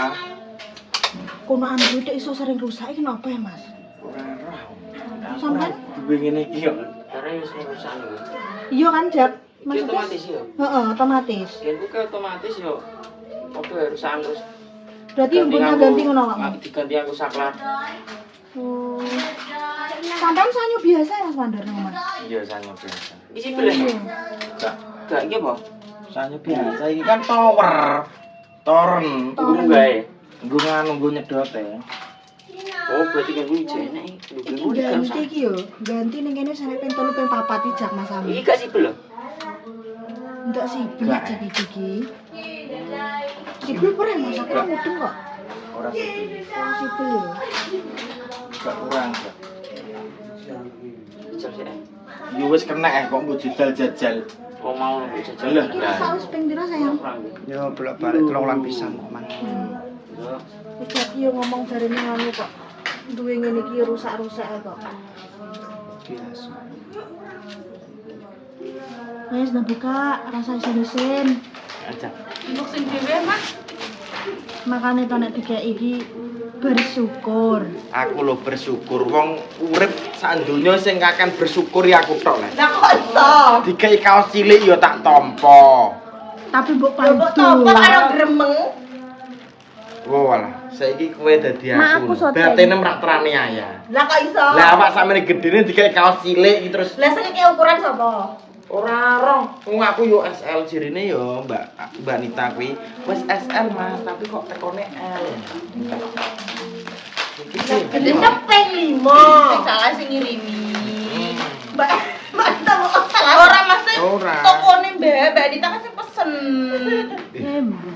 Ora. Kono anu iki iso sering rusak iki kenapa ya, Mas? Ora roh. Sampeyan duwe ngene iki yo. Karena wis rusak lho. iya kan, Jak? Iki otomatis yo. Heeh, otomatis. Yen ku otomatis yo. Opo rusak terus. Berarti mboknya ganti ngono awakmu. Diganti aku saklar. Oh. Sampeyan sanyo biasa ya, Mas Mandor nang Mas? Iya, sanyo biasa. Isi beleh. Gak iki apa? Sanyo biasa iki kan tower. Toren. Tunggu gae. Nggo nganu nyedote. Oh, berarti kan kuwi jenek iki. Iki ganti iki yo, ganti ning kene sampe ping 3 ping 4 iki Jak Mas Ami. Iki gak sibel lho. Ndak sibel Jak iki. Sibel pernah Mas aku mudeng kok. Ora sibel. Oh, sibel yo. Gak kurang, Kak. Yo wis kena kok mbok jajal-jajal. Oh mau jajal. Iki rasa wis ping pira sayang? Yo bolak-balik 3 lapisan kok, Man. Yo. Jak yo ngomong jarene ngono kok. Duwe ngene iki rusak-rusak kok. Biasa. Wis nang buka rasa isin-isin. Aja. Untuk sing dhewe, Mas. Makane to nek dikek iki bersyukur. Aku lho bersyukur wong urip sak donya sing akan bersyukur ya aku tok, Les. Lah kok iso? Dikei kaos cilik yo tak tampa. Tapi mbok pandu. Mbok tampa karo gremeng. Oh alah, saiki kowe dadi Ma, aku. aku sote. Batene mraktrane ayah. Lah kok iso? Lah awak sampeyan gedene dikei kaos cilik iki terus Lah sing iki ukuran sapa? ora roh. Wong aku yo SL jirine yo Mbak Nita kuwi. Wis SL Mas, tapi kok tekone L. Gede ping 5. Sing salah sing ngirimi. Mbak Nita kok salah. Ora Mas. Ora. Tokone Mbak Nita kan sing pesen.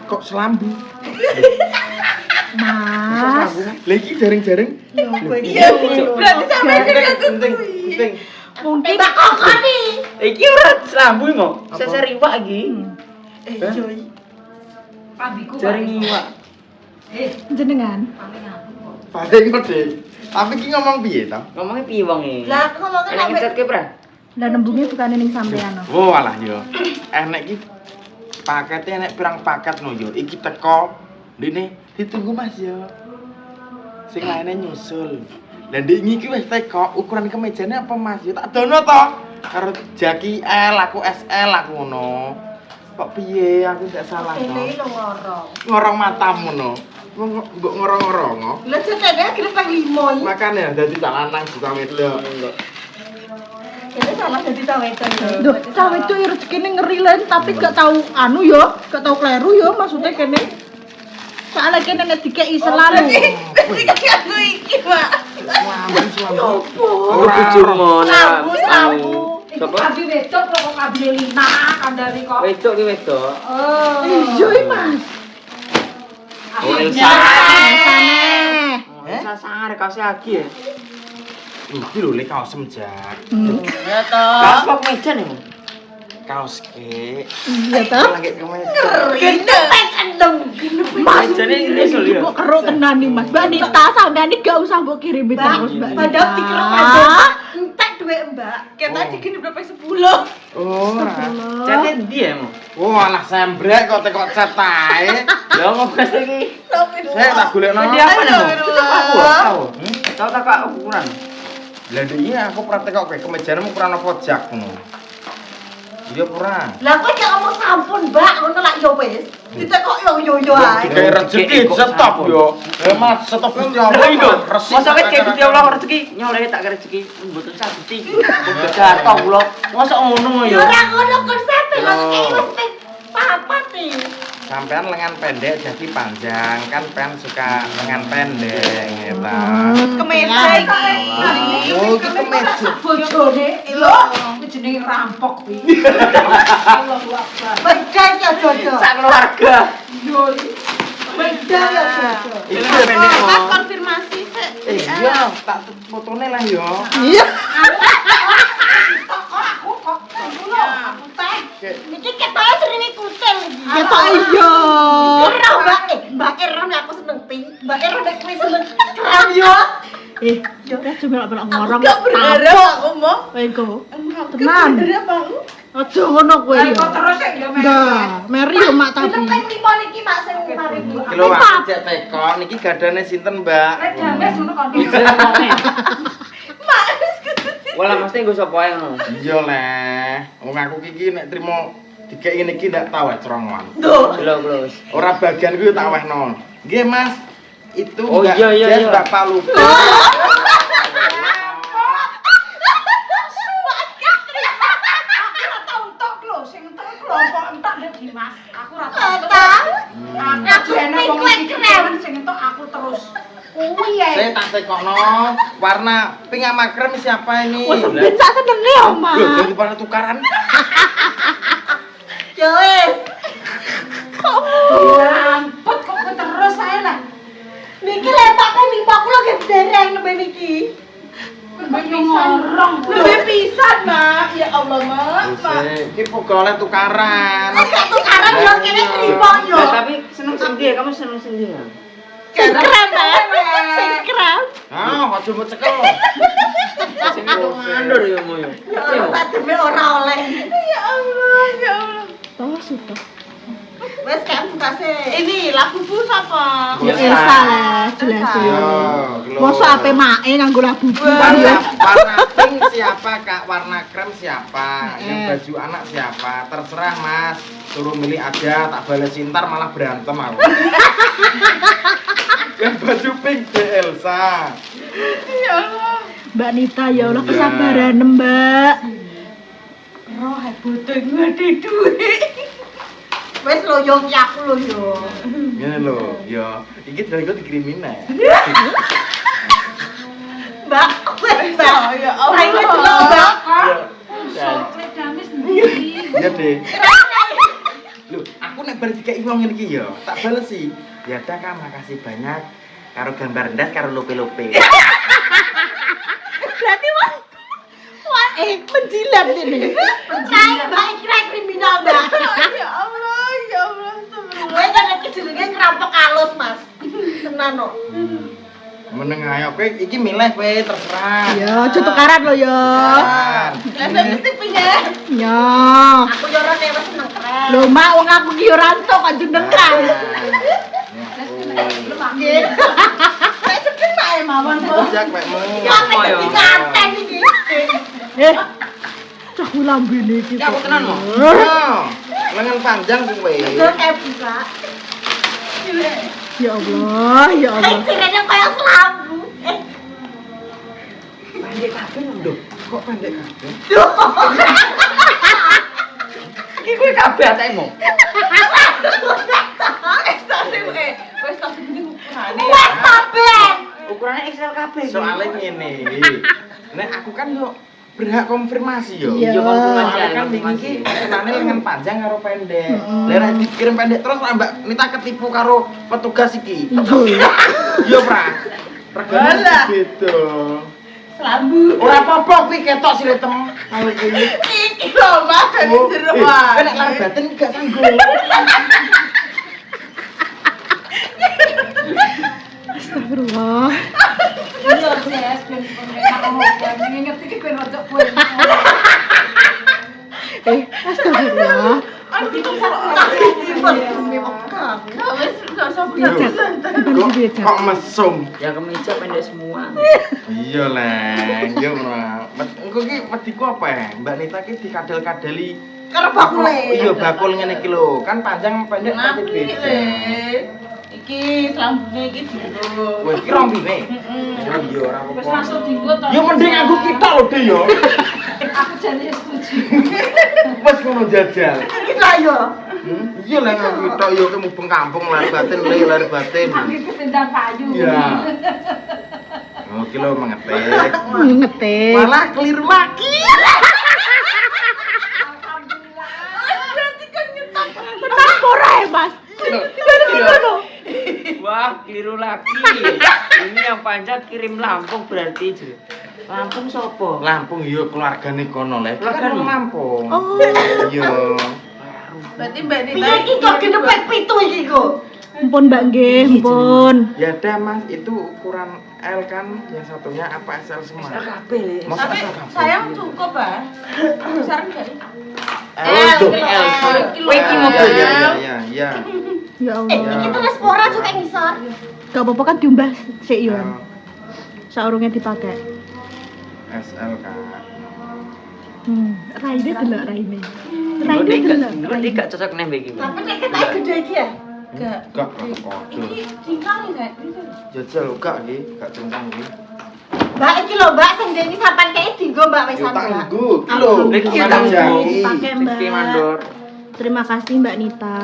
Kok selambu? Mas. Lah iki jaring-jaring. Iya, berarti sampe Penting. Mungkin Mbak Kokon nih. Iki ora selambu mo. Sesar iwak iki. Joy. Pabiku Jaring iwak. jenengan. Paling gede. Tapi ki ngomong piye to? Ngomongnya piye wong e? Lah aku ngomongin Enek sampe ngecetke, Pra? Lah nembunge bukan ning sampean. Oh alah yo. Enek ki pakete enek pirang paket no yo. Iki teko. Dene ditunggu Mas yo. Sing lainnya nyusul. Lah ndek iki wis teko, ukuran kemejane apa Mas? Yo tak dono to. Karo Jaki L, aku SL aku ngono. Kok piye aku gak salah to? ini lo ngorong. Ngorong matamu no. Mbok ngorong-ngorong. Lah cetene kira ping 5. Makane dadi tak lanang buka wedok. Kene salah dadi ta wedok. Duh, cawe itu rezekine ngeri len tapi gak tau anu yo, gak tau kleru yo maksudnya kene. Soalnya kene nek dikeki selalu. Iki aku iki, Pak. Selamat. Ora bojomu Lambu. Sapa? Abi wedok kok kabine lina kandhani kok. Wedok ki wedok. Oh. Iya, Mas. Oh, Akhirnya. Elsa sangar kaos lagi ya. Iki lho lek kaos semjak. Ya toh. Kaos kok meja nih. Kaos ke. Iya toh? Lagi ke meja. Gendeng kandeng. Mas, Mejane iso lho. kok kero tenan nih Mas. Mbak Nita sampean iki gak usah mbok kirimi terus, Mbak. Padahal dikeruk kandeng. Entek duwe Mbak. Kita digini berapa 10. Oh. Astagfirullah. Cate ndi ya, Mo? Oh, alah sembrek kok tekok cat ae. Lah ngopo iki? Saya tak golekno. Di apa nih, Mo? Tahu. Tahu tak kak ukuran. Lah iya aku praktek kok kemejane ukuran apa jak ngono. Iya ora. Lah kok jangan ngomong sampun, Mbak. Ngono lak yo wis. Ditekok yo ae. Kayak rezeki stop yo. Mas stop Gusti Allah. Masa kayak Gusti Allah rezeki nyoleh tak rezeki mboten sageti. Mboten jatuh kula. Masa ngono Yo ya. ora ngono konsepe kok iki wis ping papat nih. Sampean lengan pendek jadi panjang kan pen suka lengan pendek gitu. Kemeja iki. Oh, iki kemeja. Bojone lho, jenenge rampok kuwi. Allahu Akbar. Bedan ya Jojo. Sak keluarga. Yo. Bedan ya Jojo. Iki pendek Mas kok. konfirmasi sik. Iya, tak fotone lah yo. Iya. Aku kok dulu aku teh. Niki ketoke srene kucing iki. Ketok iya. Ora Mbak Eron aku seneng pi. Mbak Eron nek kowe seneng kram yo. Yo udah juga gak pernah ngorong. Gak berharap aku mau. Wego. Gak Tenan. berharap aku. Aja ngono kowe. Ayo terus sik ya Nah, Mary yo mak tadi. Film ping 5 niki Mak sing mari iki. Iki lho aku cek teko niki gadane sinten, Mbak? Rek james ngono kon. Wala mesti nggo sapa ae ngono. Iya leh. Wong aku iki nek trimo dikek ngene iki ndak tau cerongan. Duh. Lho wis. Ora bagian ku tak wehno. Nggih, Mas. Itu Oh, Mbak iya, iya, Jas, iya. Mbak Paluku. Saya tak tekokno warna pink sama krem siapa ini? Wes ben sak senenge yo, Mak. Loh, daripada tukaran. Ya wis. Ampun kok terus saya lah. Niki lempaknya ning baku lagi dereng nembe niki. Lebih pisan, Mak. Ya Allah, Mak. Iki pokoknya tukaran. Tukaran yo kene trimo yo. Nah, tapi seneng sendiri, kamu seneng sendiri. Sing krem, sing krem. Ah, aja mau cekel. Sing itu ngandur ya mo yo. Ya Allah, tademe ora oleh. Ya Allah, ya Allah. Oh, sudah. Wes kan bukase. Ini lagu bu sapa? Ya Elsa. Elsa lah, jelas Yo, yo. glow. Mosok ape mae nganggo labu Warna, ya. warna pink siapa, Kak? Warna krem siapa? Yang baju anak siapa? Terserah, Mas. Suruh milih aja, tak balesin ntar malah berantem aku. Yang baju pink de Elsa. Ya Allah. Mbak Nita ya Allah Iya. kesabaran, Mbak. Roh hebote ngade duit. Wes lo yo ki aku lo yo. Ngene lho, yo. Iki dari kok dikirimin ae. Mbak, wes Mbak. Ya Allah. Ayo lo Mbak. Iya deh. Loh, aku nek bar dikeki wong ngene iki yo, tak balesi. Ya dah Kak, makasih banyak. Karo gambar ndas karo lope-lope. Berarti wah menjilat ini. Saya Mbak kira kriminal Mbak. Ya Allah, ya Allah. Gue jangan kejenenge ngerampok halus, Mas. Tenan no. Meneng ayo kowe iki milih kowe terserah. Ya, aja tukaran lo ya. Lah mesti pinye. Ya. Aku yo ora dewe seneng keren. Lho, Mak, wong aku ki ora entuk kok jenengan. Nggih. Nek seken ae mawon, Bu. Jak kowe. Ya nek dikanten iki. Cah lambene iki. Ya, aku tenan, Mo. Lengan panjang kowe. Yo kayak buka. Ya Allah, ya Allah. Sirene kaya selambu. Pendek kabeh lho. Kok pendek kabeh? Iki kuwi kabeh atekmu. Wes tak sing ukurane. Wes sampean. Ukurane XL kabeh. Soalnya ngene. Nek aku kan yo berhak konfirmasi yo. Iya. Soalnya kan wingi iki senane lengan panjang karo pendek. Lah nek dikirim pendek terus Mbak Nita ketipu karo petugas iki. Yo, Pra. Regane Alah. beda. Selambu. Ora apa-apa kuwi ketok siletem. Kalau kuwi. Iki lho, Mas, dari jero wae. Nek lar batin gak sanggup. Astagfirullah. Iya, Jess, ben pemerintah ngerti iki ben rodok kowe. Astagfirullah. Aduh, itu wes gak usah Kok mesum? Ya kemeja pendek semua. Iya, Leng. Yo, Pra. Engko ki wediku apa ya? Mbak Nita ki dikadel-kadeli karo bakule. Iya, bakul ngene iki lho. Kan panjang pendek pasti Napi beda. le. Iki selambune iki diurut. Wah, iki rombine. Oh iya, ora Wes apa-apa. masuk dienggo to. Ya mending aku kita lho, De yo. Aku jane setuju. Wes ngono jajal. Kita yo. Iya lah aku kita yo ke mubeng kampung lari batin, lari batin. Iki tendang payu. Iya. Oh, iki lho mengetik. Ngetik. Malah keliru lagi. Alhamdulillah. Berarti kan nyetak. Tenang ora ya, Mas? Wah, keliru lagi. Ini yang panjang kirim Lampung berarti. Lampung sopo? Lampung yo keluargane kono le. Keluargane? Kan Lampung. Oh. Iya. Berarti Mbak Nita iki kok genepet pitu iki kok. Mpun Mbak nggih, mpun. Ya udah Mas, itu ukuran L kan, yang satunya apa SL semua? SL kabeh le. Masa Tapi SL kabeh? sayang cukup, Pak. Besar enggak? L tuh. Kowe iki Ya mobil ya ya. ya ya. Ya Allah. Iki tuh spora juga ngisor. Gak apa-apa kan diumbah sik yo. L, Saurunge dipakai. SL Kak. Raine delok raine. Raine Raine delok. Raine gak cocok nang iki. Tapi nek kita gede iki ya. Enggak. Gak kocok. Iki cingkang enggak? Jajal gak nggih, gak cengkang nggih. Mbak iki lho, Mbak sing dene sampean kei dienggo Mbak Yo wisan, Mbak. tangguh, iki lho. Iki Mana tangguh. jaki. Pakai Mbak. Iki mandor. Terima kasih Mbak Nita.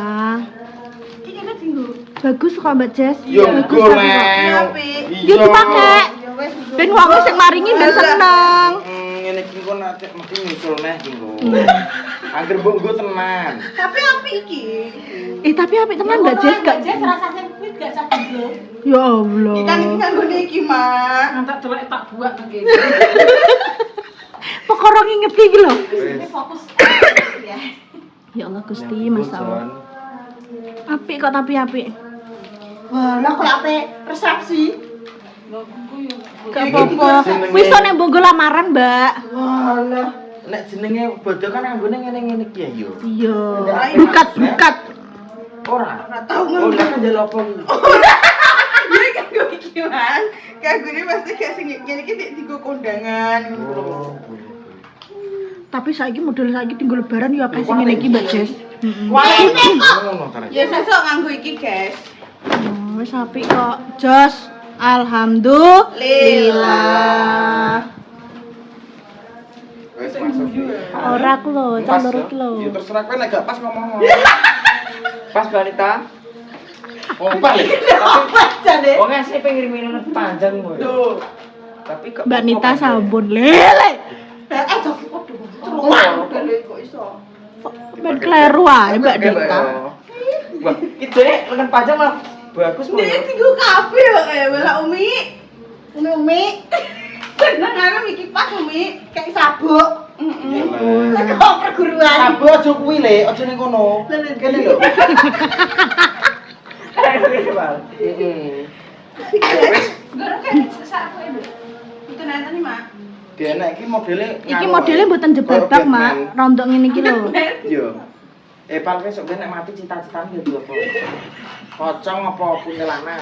Iki kene dienggo. Bagus kok Mbak Jess. Yo Bagus go tapi kok. Leo. Apik. Yo dipakai. Ya wes. Ben wong sing maringi ben seneng. Ngene iki kok nanti mesti nyusul neh iki kok. Angger mbok nggo tenan. Tapi apik iki. Tapi apik tenan Mbak Jess gak. Jess rasane kuwi gak cah dulu. Ya Allah. Kita iki nganggone iki, Mak. Ngantak delok tak buat nang kene. Pokoknya nginget iki lho. Ini Wis. fokus. Ya. Ya Allah Gusti, Yang Mas nggo, Allah. Jon. Apik kok tapi apik. Wah, lah kok ape resepsi? Gak Iki apa-apa. jenenge- Wis to nek mbok lamaran, Mbak. Walah. Nek jenenge bodo kan anggone ngene-ngene iki ya yo. Iya. Bukat. Ora. Ora tau Oh, lah kan jelo apa iki? Iya kan gue iki, Mas. Kagune pasti gak sing ngene iki dienggo kondangan ngono lho. Oh. Tapi saiki model saiki tinggal lebaran ya akeh sing ngene iki, Mbak Jess. Wah, ini kok. Ngono ta. Ya sesuk nganggo iki, guys. Wis apik kok. Jos. Alhamdulillah. Wis masuk. Ora aku lho, Pas, calon ya? iki lho. Ya terserah kowe nek gak pas ngomong. Pas Banita. Oh, balik. Apa jane? Wong asli pengen ngirimin panjang kowe. Tuh. Tapi kok Mbak Nita sabun lele. Joki podo. Terus kok iso. Ben kleru ae Mbak Nita. Wah, iki lengan panjang malah bagus Nek malah. dienggo kabeh kok wala Umi. Umi. Seneng aku iki pas Umi kayak sabuk. Lah kok perguruan. Sabo aja kuwi le, aja ning kono. Kene lho. Heeh. Garo kan sesak kowe, Mbak. Itu nanti nih, Mak. Dene iki modele Iki modelnya mboten jebabak, Mak. Rontok ngene iki lho. Yo. Pal besok nek mati cita-citane dadi apa? Pocong apa kuntilanak?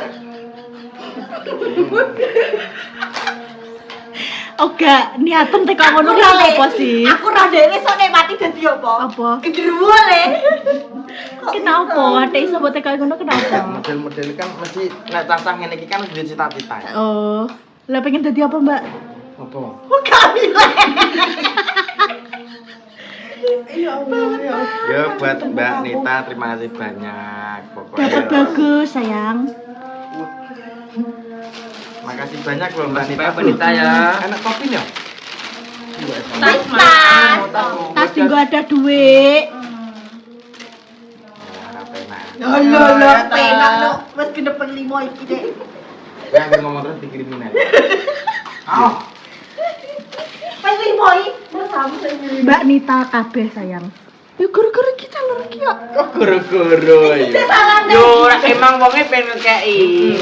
Oga, niatem teko ngono ki apa sih? Aku ra dhewe sok nek mati dadi apa? Apa? Gendruwo le. Kenapa? Ate iso mbok teko ngono kenapa? Model-model kan mesti nek cacah ngene iki kan duwe cita-cita. Oh, lah pengen dadi apa, Mbak? Apa? Kamila. Ya Allah, ya. Ya buat Mbak Nita terima kasih banyak Dapat pokoknya. bagus, sayang. Makasih banyak loh Mbak Nita. Mbak Nita ya. Enak kopinya? Tas. Tas tinggal ada duit. Ya, penak. Lho, penak no. Wis genep 5 iki, Dek. Ya aku ngomong terus dikirimin aja. Oh, Wis 5 iki. Wis samu sing ngirim. Mbak Nita kabeh, sayang. Ya gara-gara kita lho iki ya. kok goro-goro ya? Yo, ora emang wonge pengen ngekeki.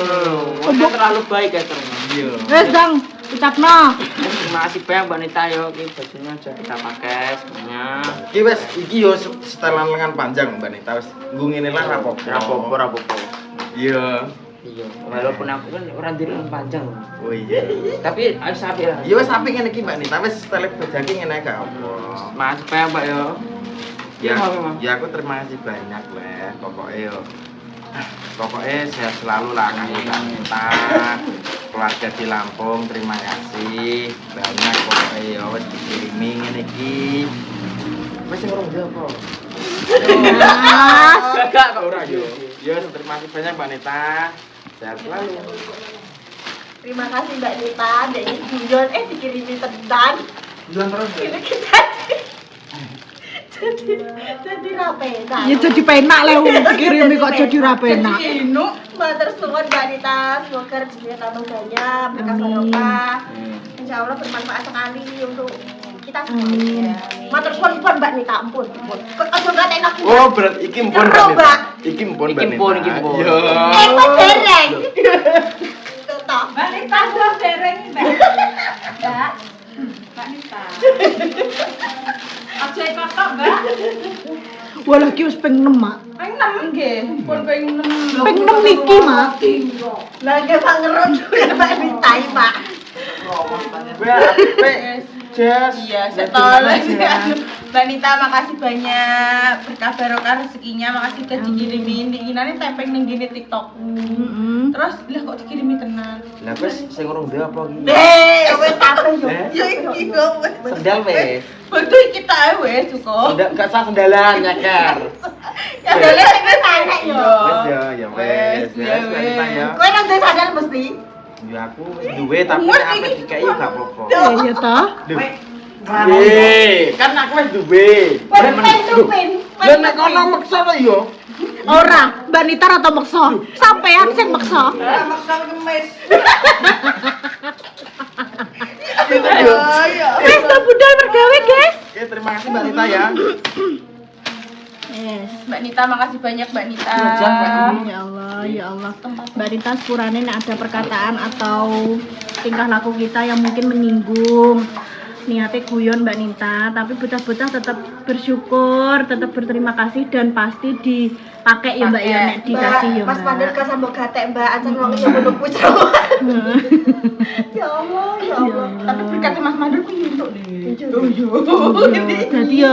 Wonge terlalu baik ya terus. Iya. Wes, Dang, ucapno. Terima kasih banyak Mbak Nita yo, iki bajunya aja kita pakai semuanya. Iki wes iki yo setelan lengan panjang Mbak Nita wes nggo ngene lah rapopo. Rapopo. Iya. Iya, walaupun aku kan ora ndiri lengan panjang. Oh iya. Tapi harus sapi lah. Ya wes apik ngene iki Mbak Nita wes style bajake ngene gak apa. Mas banyak Mbak yo. Ya, Iya, Memang. ya aku terima kasih banyak lah. Pokoknya sehat selalu lah Kang Nita. Keluarga di Lampung terima kasih banyak pokoknya ya wes dikirimi ngene iki. Wes sing urung apa? Mas. Gagak kok Ora yo. Ya terima kasih banyak Mbak Nita. Sehat selalu. Terima kasih Mbak Nita, Dek guyon dikirimi tenan. Jualan terus. Ini kita jadi rapenan. Ya jadi penak lah dikirimi kok jadi ra penak. Jadi inu, matur suwun Mbak Nita, semoga rezekinya tambah banyak, berkah Amin. barokah. Insya Allah bermanfaat sekali untuk kita semua. Matur suwun pun Mbak Nita, ampun. Aja ngaten aku. Oh, berarti iki mpun Jero, Mbak. Mbak. Iki mpun Mbak. Iki mpun, iki mpun. Yo. Kok dereng. Toh. Mbak Nita sudah dereng ini, Mbak. Mbak. Mbak Nita. Aja kotok, Mbak. Wah lagi wis ping 6, Mak. Ping 6 nggih. Pun ping 6. Ping 6 niki, Mak. Lah nggih Pak ngerut Mbak Nita, Pak. Jas. Iya, setolong. Mbak Nita, makasih banyak berkah barokah rezekinya, makasih udah dikirimin. Diinane tempeng ning gini TikTok. Terus lah kok dikirimi tenan. Lah wis sing urung ndek apa iki? Wis kabeh yo. Ya iki kok wis. Sendal wis. Betul kita wis cukup. Sendal gak sah sendalan nyeker. Ya dole sing wis enek yo. Wis ya wis. Ya wis. Kowe nang duwe sandal mesti. Ya aku wis duwe tapi Wes, nek iki. dikai yo gak apa-apa. Iya toh? Kan aku wis duwe. Pen. Lah nek kono meksa to yo. Ora, Mbak Nita atau maksa. Sampean sing maksa. Maksa kemis. Wis ta budal mergawe, guys. Oke, terima kasih Mbak Rita ya. Yes. Mbak Nita, makasih banyak Mbak Nita. Ya Allah, ya Allah. Mbak Rita sepurane nek ada perkataan atau tingkah laku kita yang mungkin menyinggung niatnya guyon Mbak Nita, tapi bocah-bocah tetap bersyukur, tetap berterima kasih dan pasti dipakai ya Mbak ya, nek dikasih ya Mas Mbak. Pandel ka sambok gatek Mbak, acan wong yo ngono kuwi. Ya Allah, ya Allah. Tapi berkatnya Mas Mandur ku entuk deh. Iya, jadi ya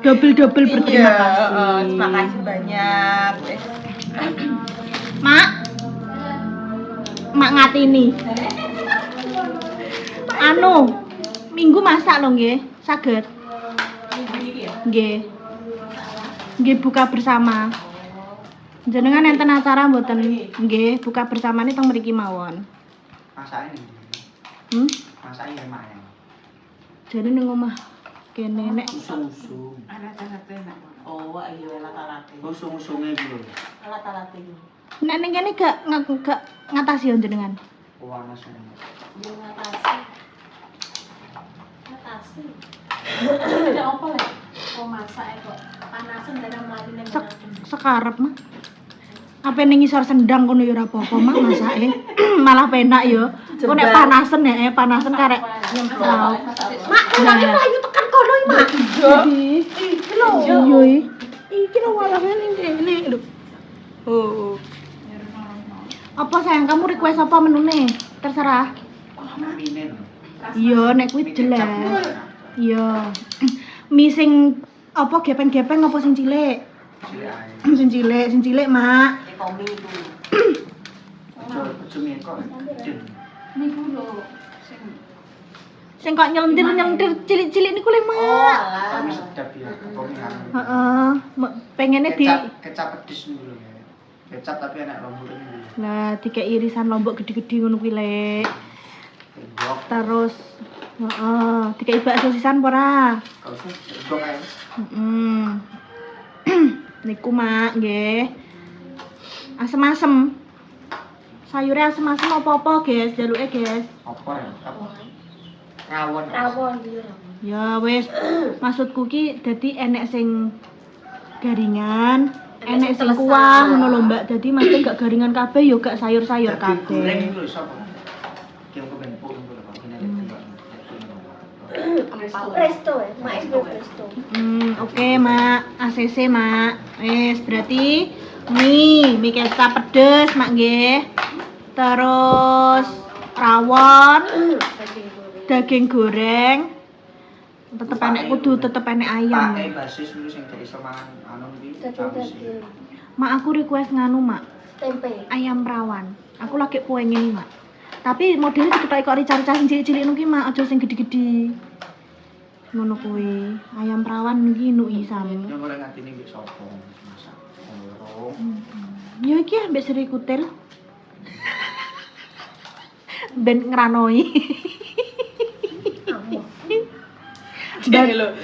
double berterima kasih. Terima kasih banyak. Mak, Mak ngatini. Anu, minggu masak lho nggih, saged. Nggih. Nggih buka bersama. Jenengan enten acara mboten? Nggih, buka bersama teng mriki mawon. Masake. Masake lumayan. Jadi ning omah kene nek Usung-usung. Oh, iya lalat-lalat. Usung-usunge iki lho. Lalat-lalat. nek ning kene gak ngatasi yo jenengan. Panas. Ada apa lek? Kok masak kok panasan dan mari ning Sekarep mah. Apa ning ngisor sendang kono yo ora apa-apa mah masake. Malah penak yo. Kok nek panasen ya, panasen karek nyemplung. Mak, kowe mlayu tekan kono iki, Mak. Iki lho. Iya iki lho walahe ning kene lho. Oh. Apa sayang kamu request apa menune? Terserah. Minen. Iya nek kuwi jelas. Iya. Mie sing apa gepeng-gepeng apa sing cilik? Sing cilik, Mak. Ekonomi itu. Ujungnya kok. niku lho sing Sing kok nyelentir cilik-cilik niku lho, Mak. Tapi sedap ya. Kopian. Heeh. Pengennya di Kecap pedes dulu ya. Kecap tapi enak lomboknya dulu. lah dikek irisan lombok gede-gede ngono kuwi, Lek. Tembok. Terus heeh, dikek bakso sisan apa ora? Kalau usah tembok ae. Heeh. Niku, Mak, nggih. Asem-asem. Sayure asem-asem apa-apa, guys, jaluke, guys. Opor ya? Apa? Rawon. Rawon iki. Ya wis, maksudku ki dadi enek sing garingan, enek sing kuah ngono lho, Mbak. Dadi mesti gak garingan kabeh ya gak sayur-sayur Goreng kabeh. itu lho sapa? Yang kebentuk itu lho, Pak. Ini Presto ya, Mak es presto. Oke, Mak. ACC, Mak. Wis, berarti mie kecap pedes, Mak nggih. Terus rawon, daging goreng. Tetep enek kudu tetep enek ayam. Pakai basis dulu sing gak iso mangan anu iki. Daging. Mak aku request nganu, Mak. Tempe. Ayam perawan. Aku lagi pengen nih, Mak. Tapi modelnya diketok kok rica-rica sing cilik-cilik nuki, Mak, aja sing gede-gede. Ngono kuwi. Ayam perawan iki nuk isam. Yang ora ngatine mbek sapa masak. Lorong. Ya iki ambek Sri Kutil. Ben ngranoi.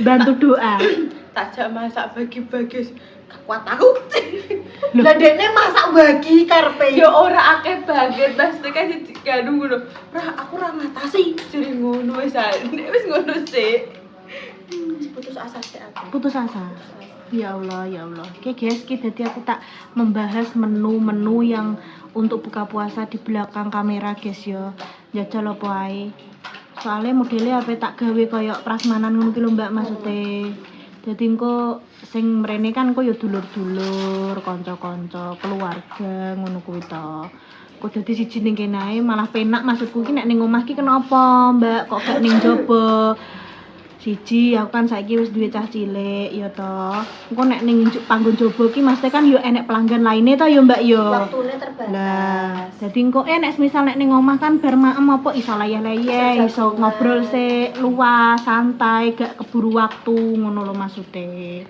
Bantu doa. Tajak masak bagi-bagi kuat aku. Lah dekne masak bagi karepe. Ya ora akeh banget, pasti kan diganu ngono. Ra aku ra ngatasi jare ngono wis wis ngono sih. putus asa sih aku. Putus asa. Ya Allah, ya Allah. Oke guys, jadi aku tak membahas menu-menu yang untuk buka puasa di belakang kamera guys ya. Jajal apa ae. Soalnya modelnya apa tak gawe koyo prasmanan ngono ki lho Mbak maksude. Dadi engko sing mrene kan engko ya dulur-dulur, kanca-kanca, keluarga ngono kuwi to. Kok dadi siji ning kene ae malah penak maksudku ki nek ning omah ki kenapa Mbak kok gak ning jaba. Siji aku kan saiki wis duwe cah cilik ya to. Engko nek ning panggon jaba ki mesti kan yo enek pelanggan lainnya to ya Mbak yo. Waktune terbatas. Lah, dadi engko nek semisal nek ning omah kan bar maem apa iso layeh-layeh, iso ngobrol sik luas, santai, gak keburu waktu ngono lho maksude.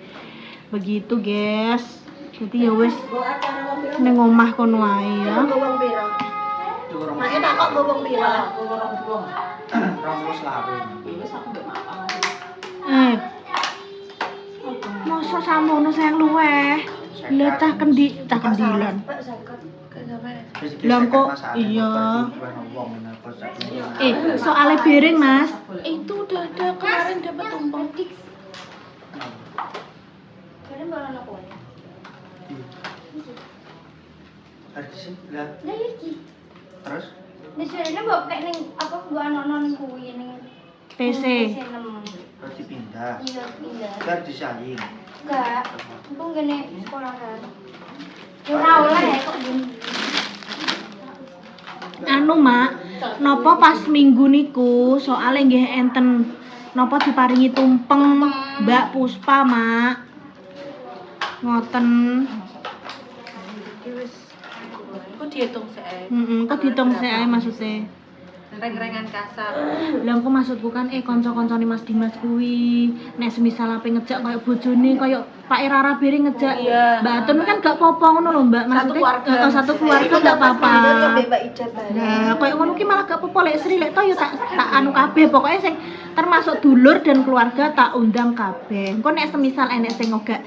Begitu, guys. Jadi ya wis ning omah kono ae ya. Gowong piro? Mak tak kok gowong piro? Rong selawe. Mosok samono sayang luweh. Lah cah kendilan. Pak zakat. Lah kok iya. Soalnya piring, Mas. Itu udah ada kemarin dapat tumpeng. Kalian bawa anak kuahnya? Lah, Nah iki. terus Nah sebenarnya bawa kayak neng apa gua anak-anak kuwi neng TC. berarti pindah. Iya pindah. Biar disaling. Enggak. Aku ngene sekolah kan. Ora oleh kok gini. Anu Mak, napa pas minggu niku soalnya nggih enten napa diparingi tumpeng Mbak Puspa Mak. Ngoten. Aku dihitung sih. Kok ditung sik ae maksude. Reng-rengan kasar. Lah engko maksudku kan kanca-kancane Mas Dimas kuwi nek semisal ape ngejak koyo bojone koyo Pak Rara Beri ngejak Iya. Mbak Atun kan gak apa-apa ngono lho Mbak maksudnya keluarga. satu keluarga gak apa-apa. Mbak Ijab bareng. Nah, koyo ngono ki malah gak apa-apa lek Sri lek to yo tak anu kabeh pokoke sing termasuk dulur dan keluarga tak undang kabeh. Engko nek semisal enek sing gak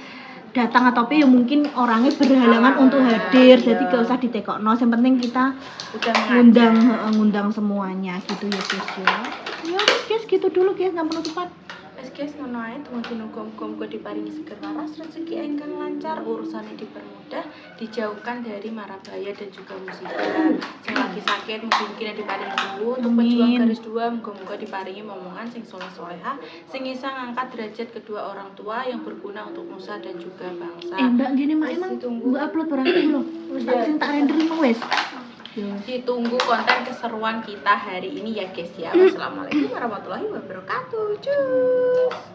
datang atau apa ya mungkin orangnya berhalangan untuk hadir jadi gak usah ditekokno yang penting kita Udah ngundang semuanya gitu ya guys ya guys gitu dulu guys nggak penutupan. Wes guys ngono ae teman-teman muga-muga diparingi seger waras rezeki ingkang lancar urusane dipermudah dijauhkan dari mara bahaya dan juga musibah sing lagi sakit mungkin diparingi sembuh untuk pejuang garis dua muga-muga diparingi momongan sing soleh-solehah sing bisa ngangkat derajat kedua orang tua yang berguna untuk nusa dan juga bangsa. Mbak gini mak emang mbak upload barang dulu wis tak sing tak renderin wis. Ditunggu konten keseruan kita hari ini ya guys ya. Wassalamualaikum warahmatullahi wabarakatuh. Cus.